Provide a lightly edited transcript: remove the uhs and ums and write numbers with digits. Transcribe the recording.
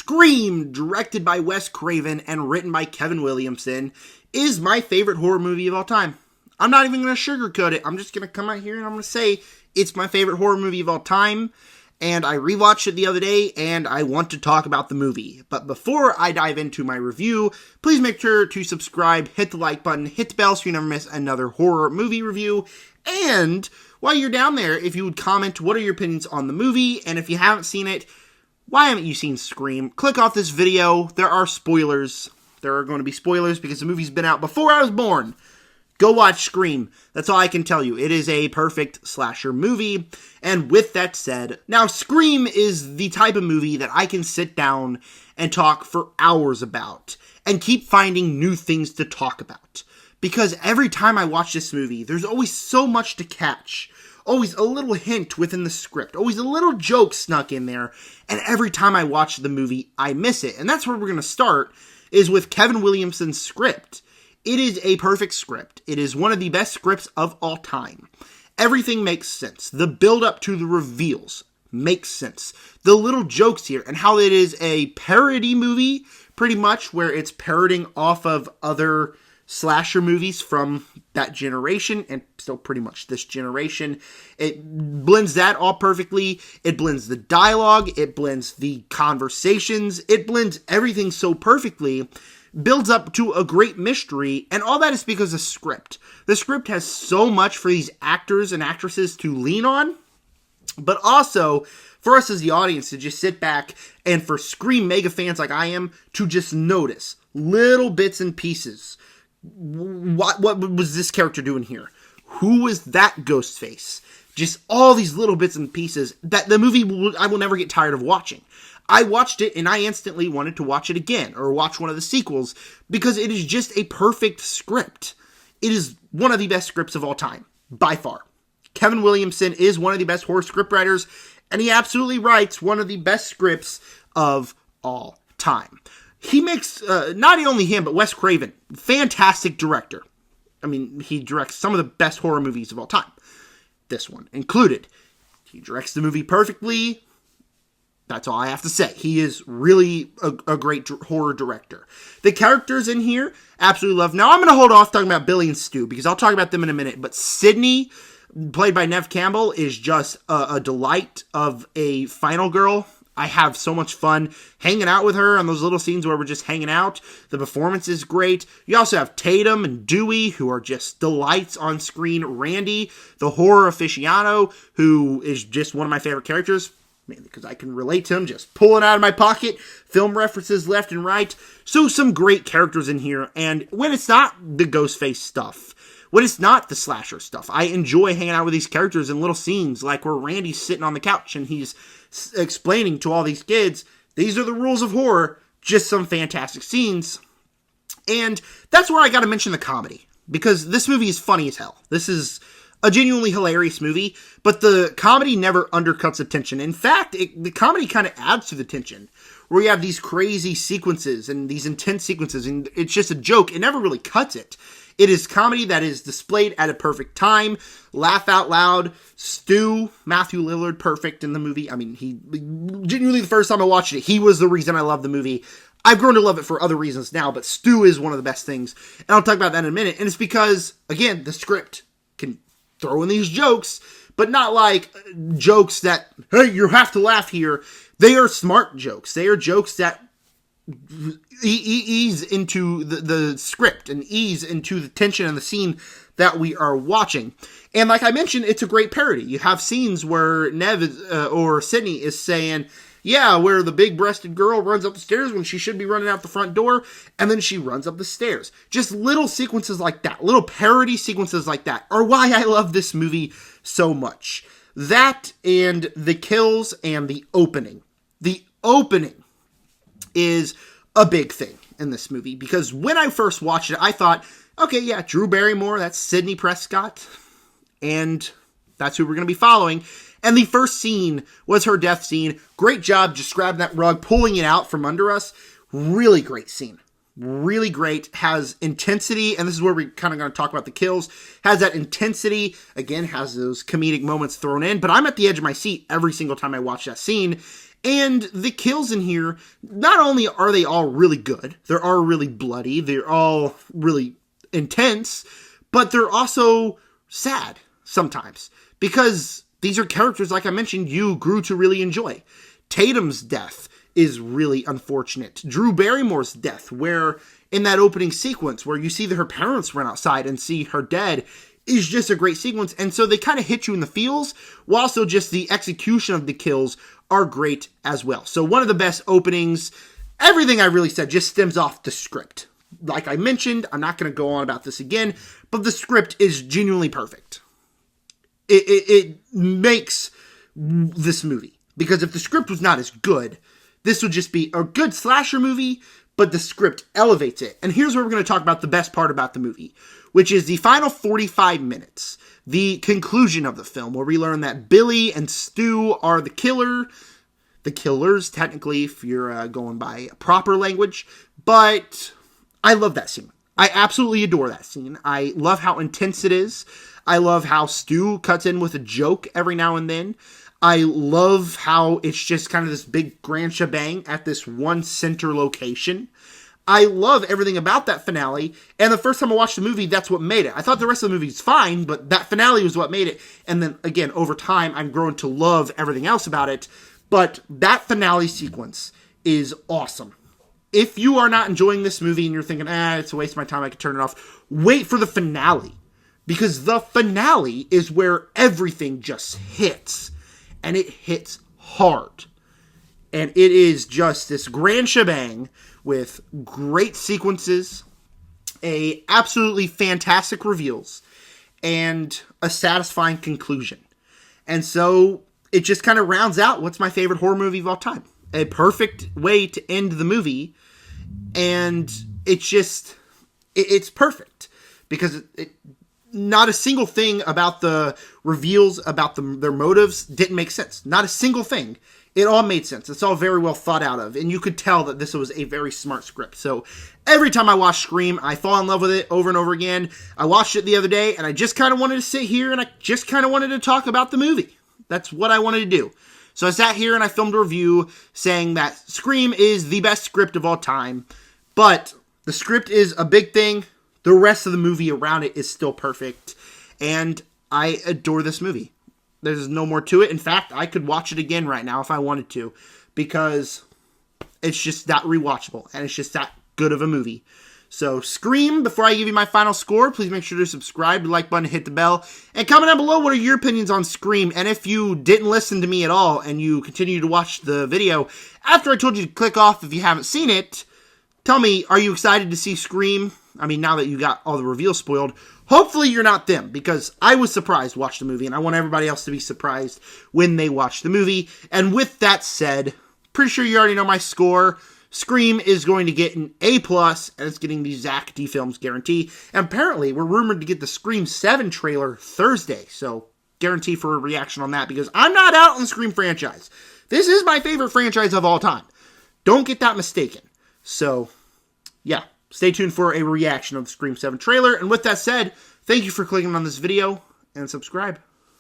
Scream, directed by Wes Craven and written by Kevin Williamson, is my favorite horror movie of all time. I'm not even going to sugarcoat it. I'm just going to come out here and I'm going to say it's my favorite horror movie of all time. And I rewatched it the other day, and I want to talk about the movie. But before I dive into my review, please make sure to subscribe, hit the like button, hit the bell so you never miss another horror movie review. And while you're down there, if you would comment, what are your opinions on the movie? And if you haven't seen it, why haven't you seen Scream? Click off this video. There are spoilers. There are going to be spoilers because the movie's been out before I was born. Go watch Scream. That's all I can tell you. It is a perfect slasher movie. And with that said, now Scream is the type of movie that I can sit down and talk for hours about and keep finding new things to talk about. Because every time I watch this movie, there's always so much to catch. Always a little hint within the script. Always a little joke snuck in there. And every time I watch the movie, I miss it. And that's where we're going to start, is with Kevin Williamson's script. It is a perfect script. It is one of the best scripts of all time. Everything makes sense. The build-up to the reveals makes sense. The little jokes here, and how it is a parody movie, pretty much, where it's parroting off of other slasher movies from that generation, and still pretty much this generation. It blends that all perfectly. It blends the dialogue. It blends the conversations. It blends everything so perfectly. Builds up to a great mystery, and all that is because of script. The script has so much for these actors and actresses to lean on, but also for us as the audience to just sit back, and for Scream mega fans like I am, to just notice little bits and pieces. What was this character doing here? Who was that Ghostface? Just all these little bits and pieces that the movie I will never get tired of watching. I watched it and I instantly wanted to watch it again or watch one of the sequels because it is just a perfect script. It is one of the best scripts of all time, by far. Kevin Williamson is one of the best horror scriptwriters, and he absolutely writes one of the best scripts of all time. He makes, not only him, but Wes Craven, fantastic director. I mean, he directs some of the best horror movies of all time. This one included. He directs the movie perfectly. That's all I have to say. He is really a great horror director. The characters in here, absolutely love. Now, I'm going to hold off talking about Billy and Stu, because I'll talk about them in a minute. But Sydney, played by Neve Campbell, is just a delight of a final girl. I have so much fun hanging out with her on those little scenes where we're just hanging out. The performance is great. You also have Tatum and Dewey, who are just delights on screen. Randy, the horror aficionado, who is just one of my favorite characters, mainly because I can relate to him, just pulling out of my pocket, film references left and right. So some great characters in here. And when it's not the Ghostface stuff, when it's not the slasher stuff, I enjoy hanging out with these characters in little scenes, like where Randy's sitting on the couch and he's explaining to all these kids, these are the rules of horror, just some fantastic scenes. And that's where I gotta mention the comedy, because this movie is funny as hell. This is a genuinely hilarious movie, but the comedy never undercuts the tension. In fact, the comedy kind of adds to the tension, where you have these crazy sequences and these intense sequences, and it's just a joke. It never really cuts it. It is comedy that is displayed at a perfect time. Laugh out loud. Stu, Matthew Lillard, perfect in the movie. I mean, he genuinely, the first time I watched it, he was the reason I love the movie. I've grown to love it for other reasons now, but Stu is one of the best things. And I'll talk about that in a minute. And it's because, again, the script can throw in these jokes, but not like jokes that, hey, you have to laugh here. They are smart jokes. They are jokes that ease into the script and ease into the tension and the scene that we are watching. And like I mentioned, it's a great parody. You have scenes where Neve or Sydney is saying, yeah, where the big-breasted girl runs up the stairs when she should be running out the front door, and then she runs up the stairs. Just little sequences like that, little parody sequences like that, are why I love this movie so much. That and the kills and the opening. The opening is a big thing in this movie, because when I first watched it, I thought, okay, yeah, Drew Barrymore, that's Sidney Prescott, and that's who we're going to be following. And the first scene was her death scene. Great job just grabbing that rug, pulling it out from under us. Really great scene. Really great. Has intensity, and this is where we're kind of going to talk about the kills. Has that intensity. Again, has those comedic moments thrown in. But I'm at the edge of my seat every single time I watch that scene. And the kills in here, not only are they all really good, they're all really bloody, they're all really intense, but they're also sad sometimes. Because these are characters, like I mentioned, you grew to really enjoy. Tatum's death is really unfortunate. Drew Barrymore's death, where in that opening sequence where you see that her parents run outside and see her dead, is just a great sequence. And so they kind of hit you in the feels, while also just the execution of the kills are great as well. So one of the best openings. Everything I really said just stems off the script. Like I mentioned, I'm not going to go on about this again, but the script is genuinely perfect. It makes this movie. Because if the script was not as good, this would just be a good slasher movie, but the script elevates it. And here's where we're going to talk about the best part about the movie, which is the final 45 minutes, the conclusion of the film, where we learn that Billy and Stu are the killers, technically, if you're going by proper language. But I love that scene. I absolutely adore that scene. I love how intense it is. I love how Stu cuts in with a joke every now and then. I love how it's just kind of this big grand shebang at this one center location. I love everything about that finale, and the first time I watched the movie, that's what made it. I thought the rest of the movie was fine, but that finale was what made it. And then, again, over time, I'm grown to love everything else about it. But that finale sequence is awesome. If you are not enjoying this movie and you're thinking, it's a waste of my time, I could turn it off, wait for the finale. Because the finale is where everything just hits. And it hits hard. And it is just this grand shebang with great sequences, a absolutely fantastic reveals, and a satisfying conclusion. And so it just kind of rounds out what's my favorite horror movie of all time. A perfect way to end the movie. And it's perfect. Because not a single thing about the reveals, about their motives, didn't make sense. Not a single thing. It all made sense. It's all very well thought out of. And you could tell that this was a very smart script. So every time I watch Scream, I fall in love with it over and over again. I watched it the other day, and I just kind of wanted to sit here, and I just kind of wanted to talk about the movie. That's what I wanted to do. So I sat here, and I filmed a review saying that Scream is the best script of all time. But the script is a big thing. The rest of the movie around it is still perfect. And I adore this movie. There's no more to it. In fact, I could watch it again right now if I wanted to. Because it's just that rewatchable. And it's just that good of a movie. So, Scream, before I give you my final score, please make sure to subscribe, the like button, hit the bell. And comment down below, what are your opinions on Scream? And if you didn't listen to me at all and you continue to watch the video after I told you to click off if you haven't seen it, tell me, are you excited to see Scream? I mean, now that you got all the reveals spoiled, hopefully you're not them, because I was surprised watch the movie, and I want everybody else to be surprised when they watch the movie. And with that said, pretty sure you already know my score. Scream is going to get an A+, and it's getting the Zach D Films guarantee. And apparently, we're rumored to get the Scream 7 trailer Thursday, so guarantee for a reaction on that, because I'm not out on the Scream franchise. This is my favorite franchise of all time. Don't get that mistaken. So, yeah. Stay tuned for a reaction of the Scream 7 trailer. And with that said, thank you for clicking on this video and subscribe.